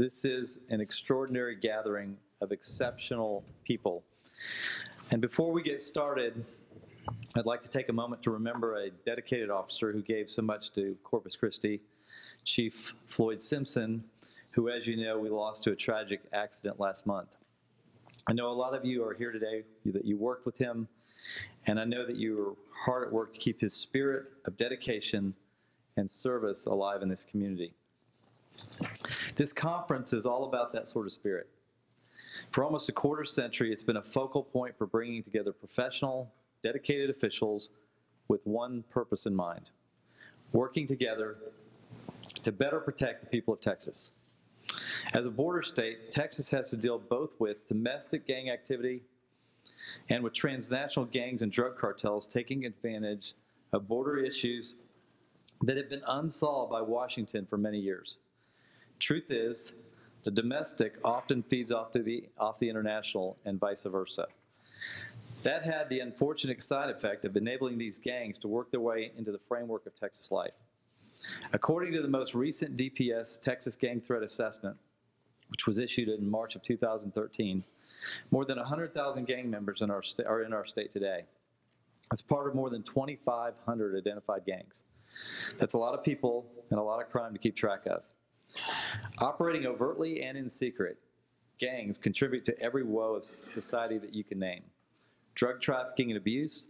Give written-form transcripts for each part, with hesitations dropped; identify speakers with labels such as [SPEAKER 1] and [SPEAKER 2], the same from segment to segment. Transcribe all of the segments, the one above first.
[SPEAKER 1] This is an extraordinary gathering of exceptional people. And before we get started, I'd like to take a moment to remember a dedicated officer who gave so much to Corpus Christi, Chief Floyd Simpson, who, as you know, we lost to a tragic accident last month. I know a lot of you are here today that you worked with him, and I know that you were hard at work to keep his spirit of dedication and service alive in this community. This conference is all about that sort of spirit. For almost a quarter century, it's been a focal point for bringing together professional, dedicated officials with one purpose in mind: working together to better protect the people of Texas. As a border state, Texas has to deal both with domestic gang activity and with transnational gangs and drug cartels taking advantage of border issues that have been unsolved by Washington for many years. Truth is, the domestic often feeds off the international and vice versa. That had the unfortunate side effect of enabling these gangs to work their way into the framework of Texas life. According to the most recent DPS Texas Gang Threat Assessment, which was issued in March of 2013, more than 100,000 gang members are in our state today, as part of more than 2,500 identified gangs. That's a lot of people and a lot of crime to keep track of. Operating overtly and in secret, gangs contribute to every woe of society that you can name: drug trafficking and abuse,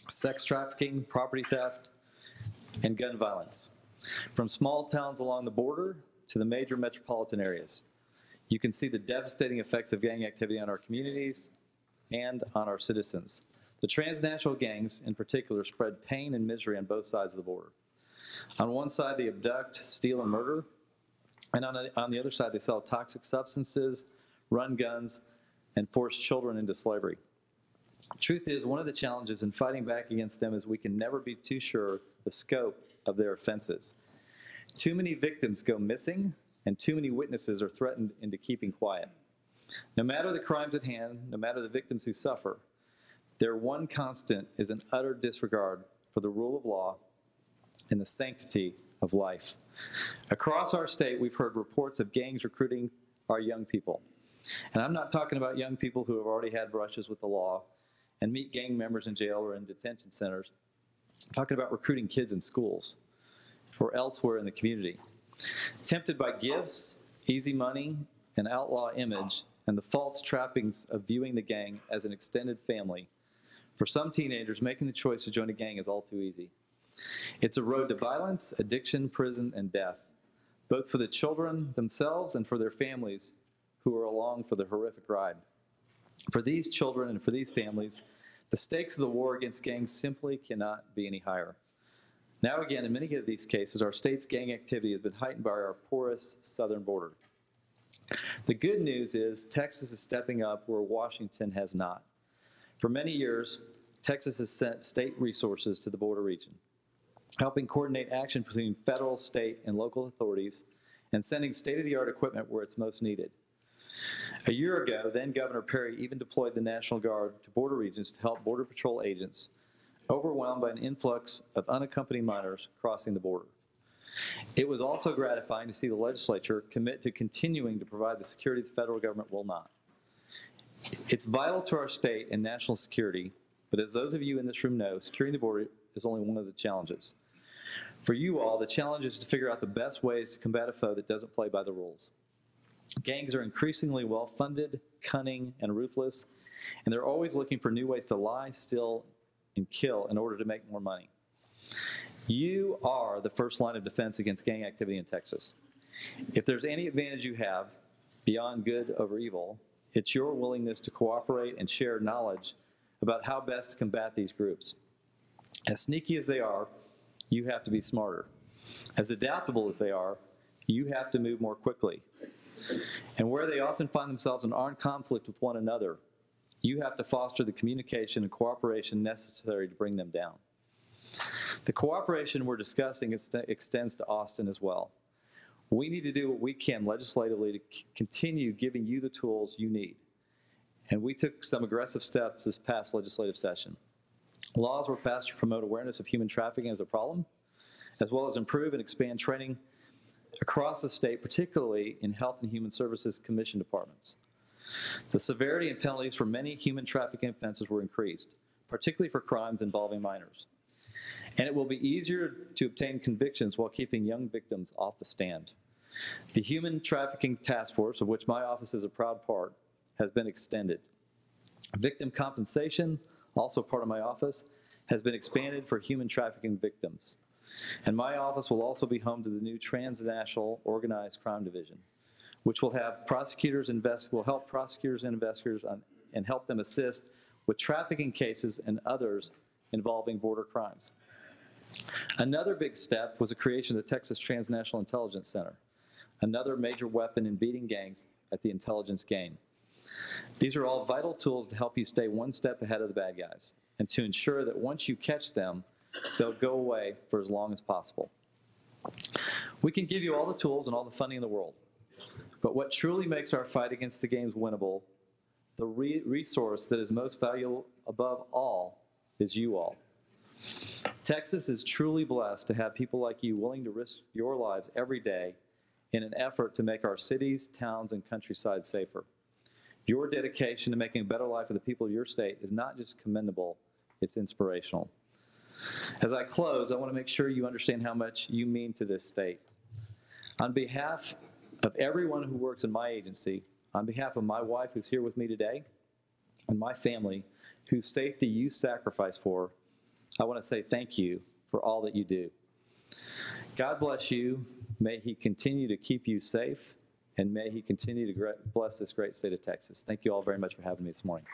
[SPEAKER 1] sex trafficking, property theft, and gun violence. From small towns along the border to the major metropolitan areas, you can see the devastating effects of gang activity on our communities and on our citizens. The transnational gangs, in particular, spread pain and misery on both sides of the border. On one side, they abduct, steal, and murder, and on the other side, they sell toxic substances, run guns, and force children into slavery. The truth is, one of the challenges in fighting back against them is we can never be too sure the scope of their offenses. Too many victims go missing, and too many witnesses are threatened into keeping quiet. No matter the crimes at hand, no matter the victims who suffer, their one constant is an utter disregard for the rule of law and the sanctity of life. Across our state, we've heard reports of gangs recruiting our young people. And I'm not talking about young people who have already had brushes with the law and meet gang members in jail or in detention centers. I'm talking about recruiting kids in schools or elsewhere in the community. Tempted by gifts, easy money, an outlaw image, and the false trappings of viewing the gang as an extended family, for some teenagers, making the choice to join a gang is all too easy. It's a road to violence, addiction, prison, and death, both for the children themselves and for their families who are along for the horrific ride. For these children and for these families, the stakes of the war against gangs simply cannot be any higher. Now again, in many of these cases, our state's gang activity has been heightened by our porous southern border. The good news is Texas is stepping up where Washington has not. For many years, Texas has sent state resources to the border region, helping coordinate action between federal, state, and local authorities, and sending state-of-the-art equipment where it's most needed. A year ago, then Governor Perry even deployed the National Guard to border regions to help Border Patrol agents overwhelmed by an influx of unaccompanied minors crossing the border. It was also gratifying to see the legislature commit to continuing to provide the security the federal government will not. It's vital to our state and national security, but as those of you in this room know, securing the border is only one of the challenges. For you all, the challenge is to figure out the best ways to combat a foe that doesn't play by the rules. Gangs are increasingly well-funded, cunning, and ruthless, and they're always looking for new ways to lie, steal, and kill in order to make more money. You are the first line of defense against gang activity in Texas. If there's any advantage you have, beyond good over evil, it's your willingness to cooperate and share knowledge about how best to combat these groups. As sneaky as they are, you have to be smarter. As adaptable as they are, you have to move more quickly. And where they often find themselves in armed conflict with one another, you have to foster the communication and cooperation necessary to bring them down. The cooperation we're discussing extends to Austin as well. We need to do what we can legislatively to continue giving you the tools you need. And we took some aggressive steps this past legislative session. Laws were passed to promote awareness of human trafficking as a problem, as well as improve and expand training across the state, particularly in Health and Human Services Commission departments. The severity and penalties for many human trafficking offenses were increased, particularly for crimes involving minors. And it will be easier to obtain convictions while keeping young victims off the stand. The Human Trafficking Task Force, of which my office is a proud part, has been extended. Victim compensation, also part of my office, has been expanded for human trafficking victims. And my office will also be home to the new Transnational Organized Crime Division, which will have will help prosecutors and investigators and help them assist with trafficking cases and others involving border crimes. Another big step was the creation of the Texas Transnational Intelligence Center, another major weapon in beating gangs at the intelligence game. These are all vital tools to help you stay one step ahead of the bad guys and to ensure that once you catch them, they'll go away for as long as possible. We can give you all the tools and all the funding in the world, but what truly makes our fight against the games winnable, the resource that is most valuable above all, is you all. Texas is truly blessed to have people like you willing to risk your lives every day in an effort to make our cities, towns, and countryside safer. Your dedication to making a better life for the people of your state is not just commendable, it's inspirational. As I close, I want to make sure you understand how much you mean to this state. On behalf of everyone who works in my agency, on behalf of my wife who's here with me today, and my family whose safety you sacrifice for, I want to say thank you for all that you do. God bless you. May He continue to keep you safe, and may He continue to bless this great state of Texas. Thank you all very much for having me this morning.